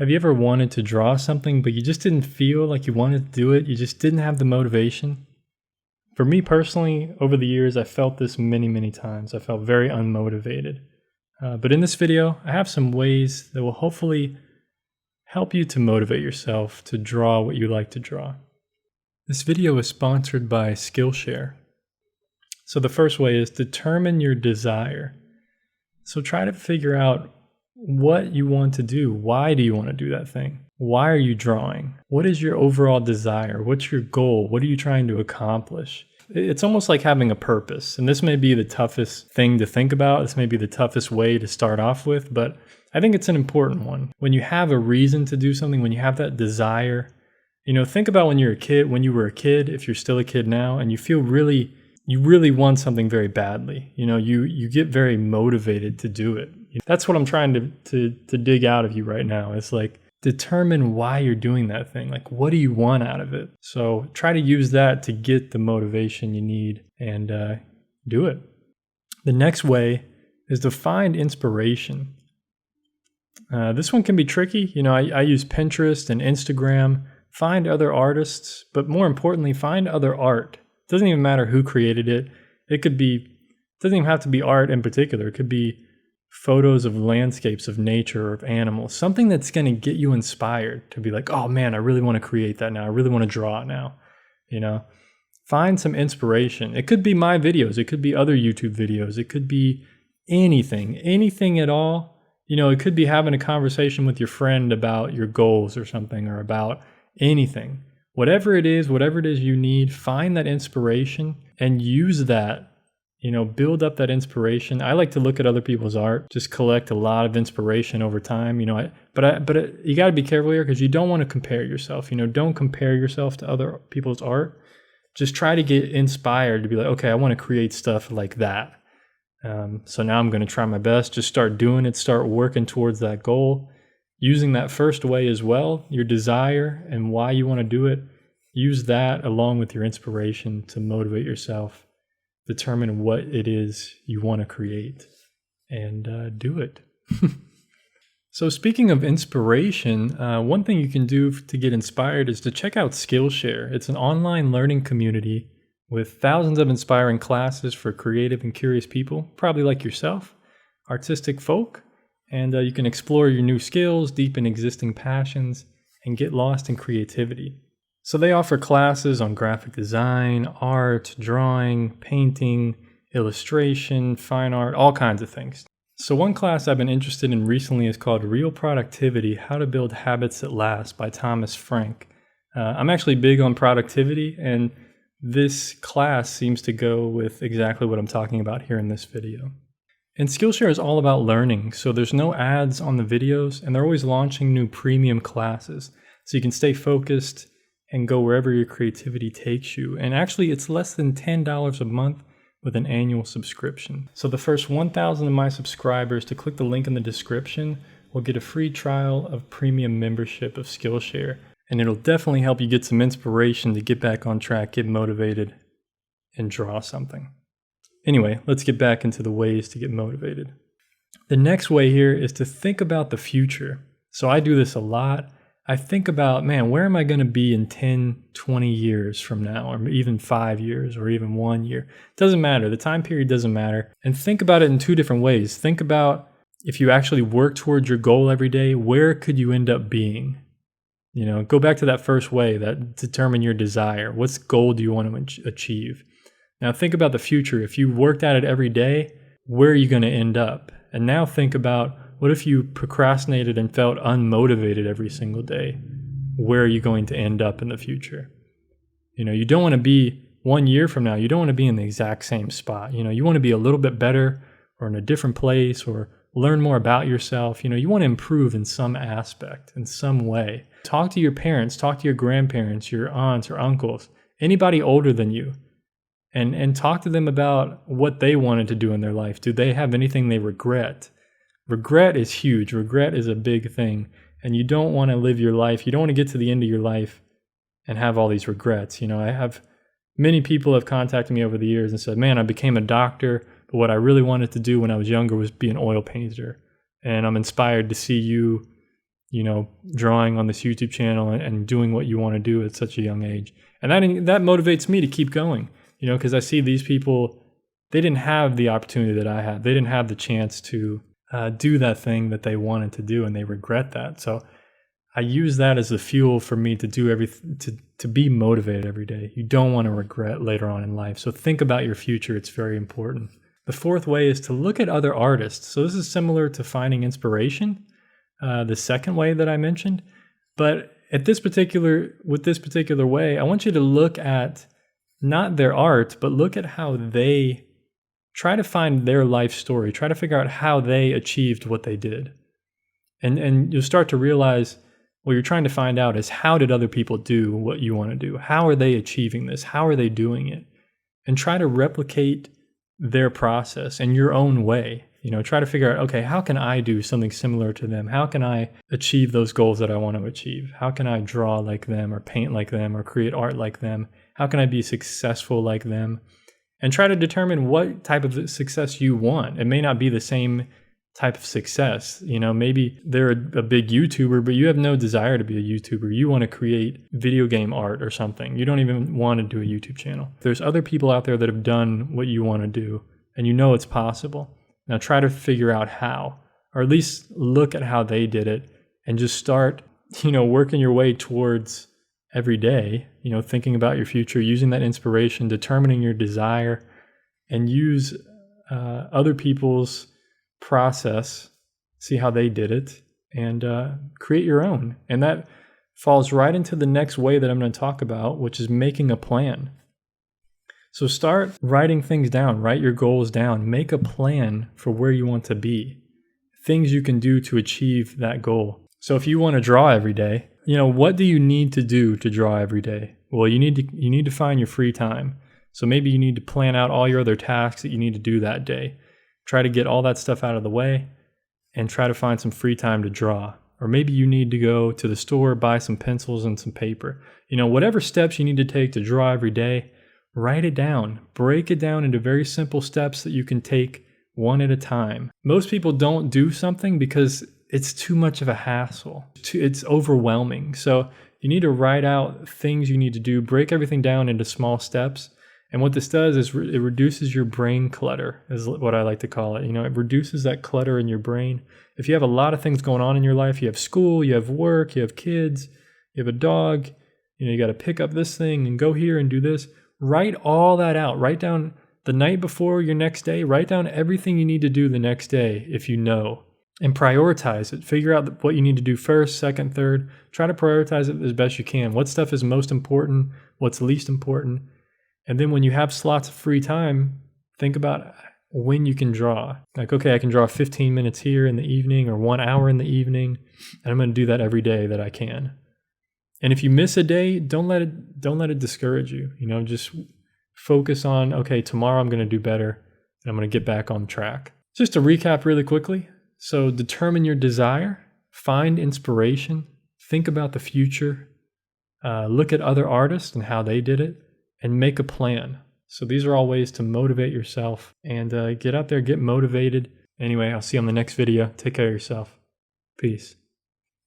Have you ever wanted to draw something, but you just didn't feel like you wanted to do it? You just didn't have the motivation? For me personally, over the years, I felt this many, many times. I felt very unmotivated. But in this video, I have some ways that will hopefully help you to motivate yourself to draw what you like to draw. This video is sponsored by Skillshare. So the first way is determine your desire. So try to figure out what you want to do. Why do you want to do that thing? Why are you drawing? What is your overall desire? What's your goal? What are you trying to accomplish? It's almost like having a purpose. And this may be the toughest thing to think about. This may be the toughest way to start off with, but I think it's an important one. When you have a reason to do something, when you have that desire, think about when you're a kid, when you were a kid, if you're still a kid now, and you really want something very badly. You get very motivated to do it. That's what I'm trying to dig out of you right now. It's like, determine why you're doing that thing. Like, what do you want out of it? So try to use that to get the motivation you need and do it. The next way is to find inspiration. This one can be tricky. I use Pinterest and Instagram. Find other artists, but more importantly, find other art. It doesn't even matter who created it. It doesn't even have to be art in particular. It could be photos of landscapes, of nature, or of animals, something that's going to get you inspired to be like, oh man, I really want to create that now. I really want to draw it now. Find some inspiration. It could be my videos. It could be other YouTube videos. It could be anything at all. It could be having a conversation with your friend about your goals or something, or about anything. Whatever it is you need, find that inspiration and use that. Build up that inspiration. I like to look at other people's art, just collect a lot of inspiration over time. But you got to be careful here because you don't want to compare yourself. Don't compare yourself to other people's art. Just try to get inspired to be like, okay, I want to create stuff like that. So now I'm going to try my best. Just start doing it. Start working towards that goal. Using that first way as well, your desire and why you want to do it. Use that along with your inspiration to motivate yourself. Determine what it is you want to create and do it. So speaking of inspiration, one thing you can do to get inspired is to check out Skillshare. It's an online learning community with thousands of inspiring classes for creative and curious people, probably like yourself, artistic folk, and you can explore your new skills, deepen existing passions, and get lost in creativity. So they offer classes on graphic design, art, drawing, painting, illustration, fine art, all kinds of things. So one class I've been interested in recently is called Real Productivity: How to Build Habits That Last by Thomas Frank. I'm actually big on productivity, and this class seems to go with exactly what I'm talking about here in this video. And Skillshare is all about learning, so there's no ads on the videos, and they're always launching new premium classes, so you can stay focused and go wherever your creativity takes you. And actually, it's less than $10 a month with an annual subscription. So the first 1,000 of my subscribers to click the link in the description will get a free trial of premium membership of Skillshare. And it'll definitely help you get some inspiration to get back on track, get motivated, and draw something. Anyway, let's get back into the ways to get motivated. The next way here is to think about the future. So I do this a lot. I think about, where am I going to be in 10, 20 years from now, or even 5 years, or even 1 year? It doesn't matter. The time period doesn't matter. And think about it in two different ways. Think about if you actually work towards your goal every day, where could you end up being? Go back to that first way, that determine your desire. What goal do you want to achieve? Now think about the future. If you worked at it every day, where are you going to end up? And now think about, what if you procrastinated and felt unmotivated every single day? Where are you going to end up in the future? You don't want to be 1 year from now, you don't want to be in the exact same spot. You want to be a little bit better, or in a different place, or learn more about yourself. You want to improve in some aspect, in some way. Talk to your parents, talk to your grandparents, your aunts or uncles, anybody older than you, and talk to them about what they wanted to do in their life. Do they have anything they regret? Regret is huge. Regret is a big thing. And you don't want to live your life. You don't want to get to the end of your life and have all these regrets. Many people have contacted me over the years and said, man, I became a doctor, but what I really wanted to do when I was younger was be an oil painter. And I'm inspired to see you drawing on this YouTube channel and doing what you want to do at such a young age. And that motivates me to keep going, because I see these people, they didn't have the opportunity that I had. They didn't have the chance to do that thing that they wanted to do, and they regret that. So I use that as the fuel for me to do everything, to be motivated every day. You don't want to regret later on in life. So think about your future. It's very important. The fourth way is to look at other artists. So this is similar to finding inspiration, the second way that I mentioned. But with this particular way, I want you to look at not their art, but look at how they try to find their life story. Try to figure out how they achieved what they did. And you'll start to realize what you're trying to find out is, how did other people do what you want to do? How are they achieving this? How are they doing it? And try to replicate their process in your own way. Try to figure out, okay, how can I do something similar to them? How can I achieve those goals that I want to achieve? How can I draw like them, or paint like them, or create art like them? How can I be successful like them? And try to determine what type of success you want. It may not be the same type of success. Maybe they're a big YouTuber, but you have no desire to be a YouTuber. You want to create video game art or something. You don't even want to do a YouTube channel. There's other people out there that have done what you want to do, and it's possible. Now try to figure out how, or at least look at how they did it, and just start, working your way towards every day, thinking about your future, using that inspiration, determining your desire, and use other people's process, see how they did it, and create your own. And that falls right into the next way that I'm going to talk about, which is making a plan. So start writing things down, write your goals down, make a plan for where you want to be, things you can do to achieve that goal. So if you want to draw every day, what do you need to do to draw every day? Well, you need to find your free time. So maybe you need to plan out all your other tasks that you need to do that day. Try to get all that stuff out of the way and try to find some free time to draw. Or maybe you need to go to the store, buy some pencils and some paper. Whatever steps you need to take to draw every day, write it down. Break it down into very simple steps that you can take one at a time. Most people don't do something because it's too much of a hassle. It's overwhelming. So you need to write out things you need to do, break everything down into small steps. And what this does is it reduces your brain clutter, is what I like to call it. It reduces that clutter in your brain. If you have a lot of things going on in your life, you have school, you have work, you have kids, you have a dog, you got to pick up this thing and go here and do this. Write all that out. Write down the night before your next day. Write down everything you need to do the next day if you know. And prioritize it. Figure out what you need to do first, second, third. Try to prioritize it as best you can. What stuff is most important? What's least important? And then when you have slots of free time, think about when you can draw. Like, okay, I can draw 15 minutes here in the evening, or 1 hour in the evening, and I'm going to do that every day that I can. And if you miss a day, don't let it discourage you. Just focus on, okay, tomorrow I'm going to do better, and I'm going to get back on track. Just to recap really quickly. So determine your desire, find inspiration, think about the future, look at other artists and how they did it, and make a plan. So these are all ways to motivate yourself, and get out there, get motivated. Anyway, I'll see you on the next video. Take care of yourself. Peace.